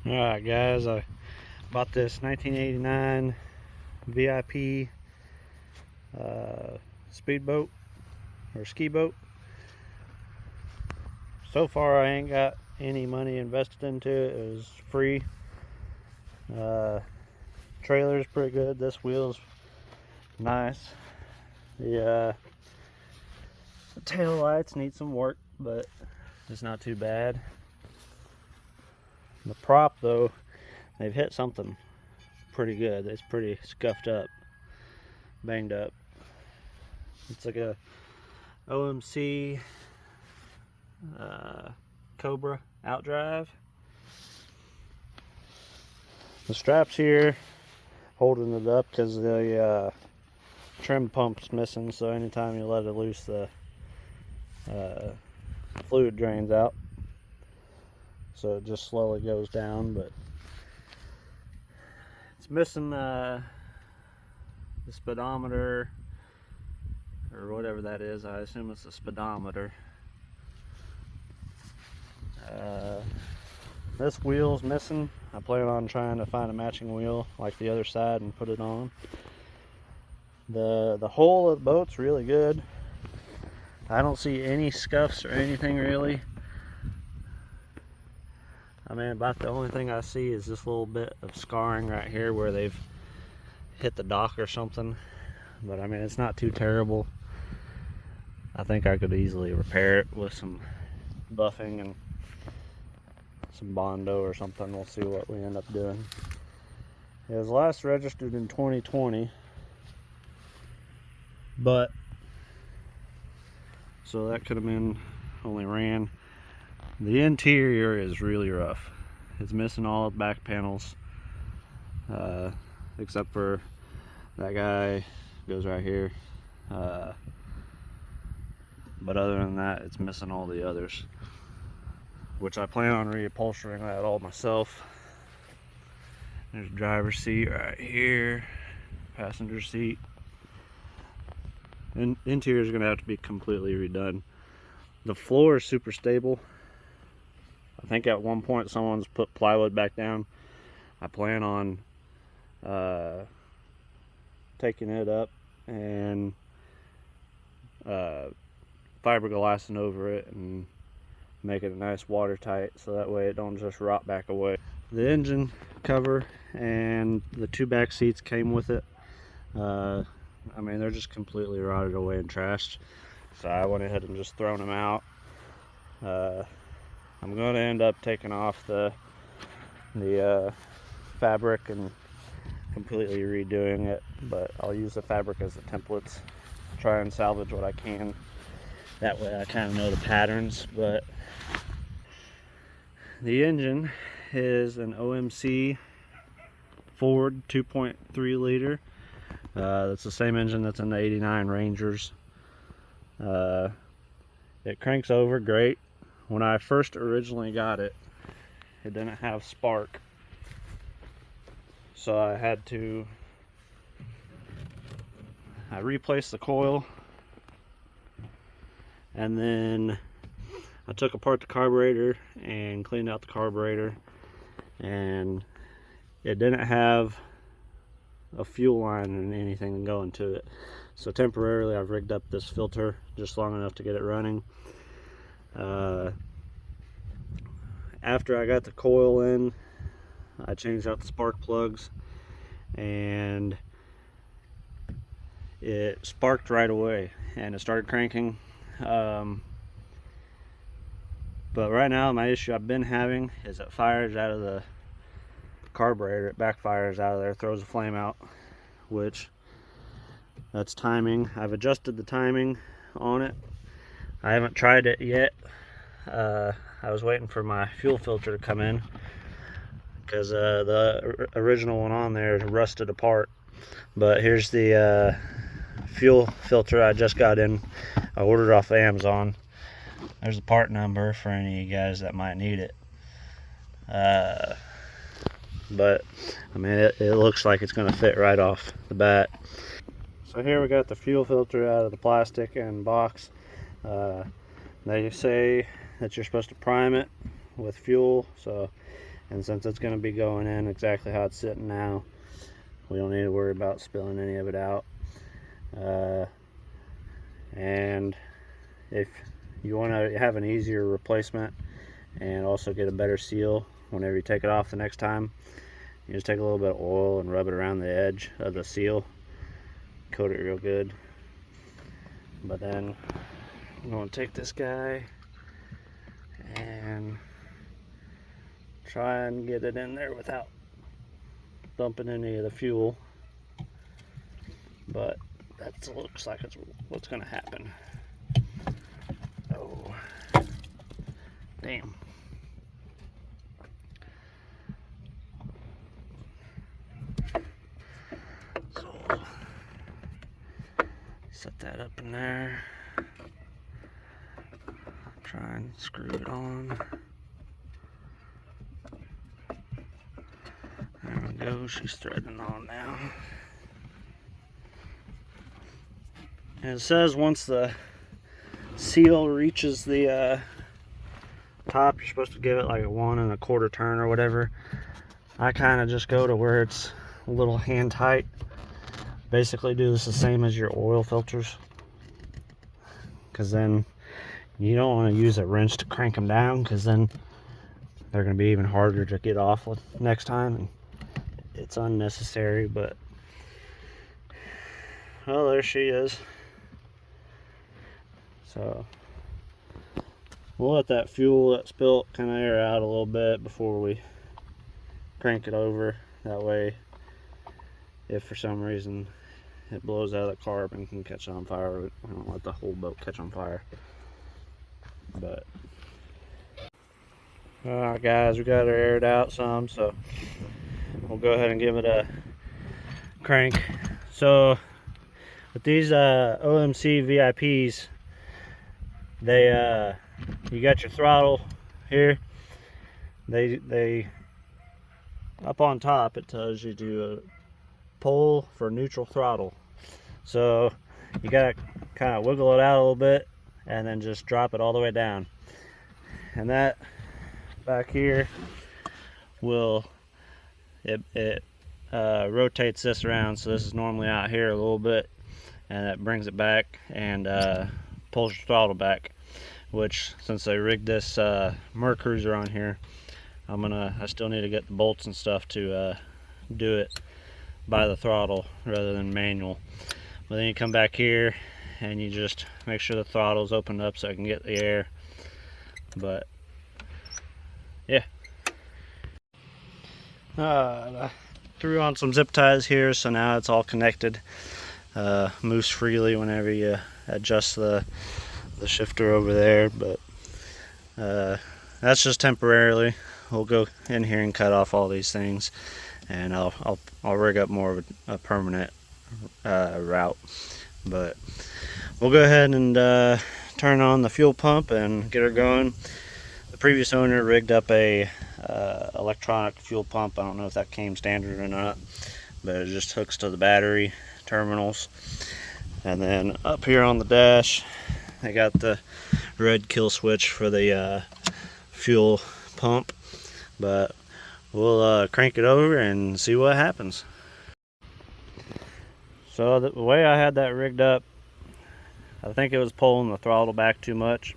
Alright guys, I bought this 1989 VIP speedboat or ski boat. So far I ain't got any money invested into it. It was free. Trailer's pretty good. This wheel's nice. The tail lights need some work, but it's not too bad. The prop though, they've hit something pretty good. It's pretty scuffed up, banged up. It's like a OMC Cobra outdrive. The straps here holding it up because the trim pump's missing, so anytime you let it loose, the fluid drains out, so it just slowly goes down. But it's missing the speedometer or whatever that is. I assume it's a speedometer. This wheel's missing. I plan on trying to find a matching wheel like the other side and put it on. The hull of the boat's really good. I don't see any scuffs or anything really. I mean, about the only thing I see is this little bit of scarring right here where they've hit the dock or something. But I mean, it's not too terrible. I think I could easily repair it with some buffing and some Bondo or something. We'll see what we end up doing. It was last registered in 2020, but so that could have been only ran. The interior is really rough. It's missing all the back panels, except for that guy goes right here. But other than that, it's missing all the others, which I plan on reupholstering that all myself. There's driver's seat right here, passenger seat. And interior is gonna have to be completely redone. The floor is super stable. I think at one point someone's put plywood back down. I plan on taking it up and fiberglassing over it and make it nice watertight, so that way it don't just rot back away. The engine cover and the two back seats came with it. I mean, they're just completely rotted away and trashed, so I went ahead and just thrown them out. I'm going to end up taking off the fabric and completely redoing it, but I'll use the fabric as the templates, try and salvage what I can. That way I kind of know the patterns. But the engine is an OMC Ford 2.3 liter. That's the same engine that's in the 89 Rangers. It cranks over great. When I first originally got it, it didn't have spark, so I replaced the coil, and then I took apart the carburetor and cleaned out the carburetor, and it didn't have a fuel line and anything going to it. So temporarily I've rigged up this filter just long enough to get it running. After I got the coil in, I changed out the spark plugs, and it sparked right away and it started cranking. But right now my issue I've been having is it fires out of the carburetor. It backfires out of there, throws a flame out, which that's timing. I've adjusted the timing on it. I haven't tried it yet. I was waiting for my fuel filter to come in because the original one on there is rusted apart. But here's the fuel filter I just got in. I ordered off Amazon. There's the part number for any of you guys that might need it. But I mean, it looks like it's going to fit right off the bat. So here we got the fuel filter out of the plastic and box. They say that you're supposed to prime it with fuel, so And since it's going to be going in exactly how it's sitting now, we don't need to worry about spilling any of it out. And if you want to have an easier replacement and also get a better seal whenever you take it off the next time, you just take a little bit of oil and rub it around the edge of the seal, coat it real good. But then I'm going to take this guy and try and get it in there without dumping any of the fuel, but that looks like it's what's going to happen. Oh, damn. So set that up in there, try and screw it on. There we go, she's threading on now. And it says once the seal reaches the top, you're supposed to give it like a 1 1/4 turn or whatever. I kind of just go to where it's a little hand tight. Basically do this the same as your oil filters, because then you don't want to use a wrench to crank them down, because then they're going to be even harder to get off with next time, and it's unnecessary. But well, there she is. So we'll let that fuel that spilt kind of air out a little bit before we crank it over. That way, if for some reason it blows out of the carb and can catch on fire, we don't let the whole boat catch on fire. But alright guys, we got her aired out some, so we'll go ahead and give it a crank. So with these OMC VIPs, they you got your throttle here. They up on top, it tells you to pull for neutral throttle. So you gotta kind of wiggle it out a little bit and then just drop it all the way down. And that back here will rotates this around. So this is normally out here a little bit, and it brings it back and pulls your throttle back. Which, since I rigged this Mercruiser on here, I still need to get the bolts and stuff to do it by the throttle rather than manual. But then you come back here and you just make sure the throttle's opened up so I can get the air. But yeah, I threw on some zip ties here, so now it's all connected. Moves freely whenever you adjust the shifter over there, but that's just temporarily. We'll go in here and cut off all these things, and I'll rig up more of a permanent route. But we'll go ahead and turn on the fuel pump and get her going. The previous owner rigged up a electronic fuel pump. I don't know if that came standard or not, but it just hooks to the battery terminals. And then up here on the dash, I got the red kill switch for the fuel pump. But we'll crank it over and see what happens. So the way I had that rigged up, I think it was pulling the throttle back too much.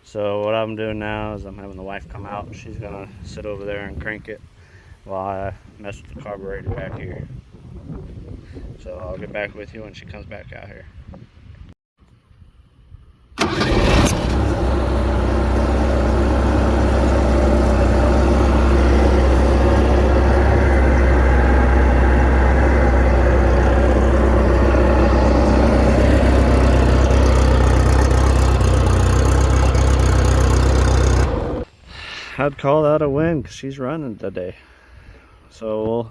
So what I'm doing now is I'm having the wife come out. She's gonna sit over there and crank it while I mess with the carburetor back here. So I'll get back with you when she comes back out here. I'd call that a win because she's running today. So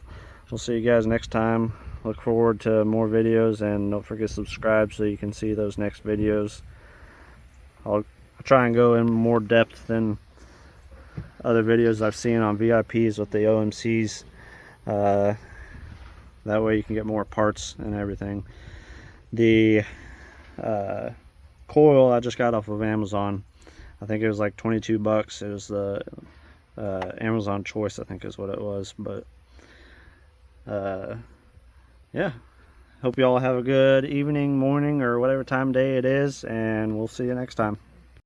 we'll see you guys next time. Look forward to more videos, and don't forget to subscribe so you can see those next videos. I'll try and go in more depth than other videos I've seen on VIPs with the OMCs. That way you can get more parts and everything. The coil I just got off of Amazon. I think it was like 22 bucks. It was the Amazon Choice, I think is what it was. But yeah, hope you all have a good evening, morning, or whatever time of day it is, and we'll see you next time.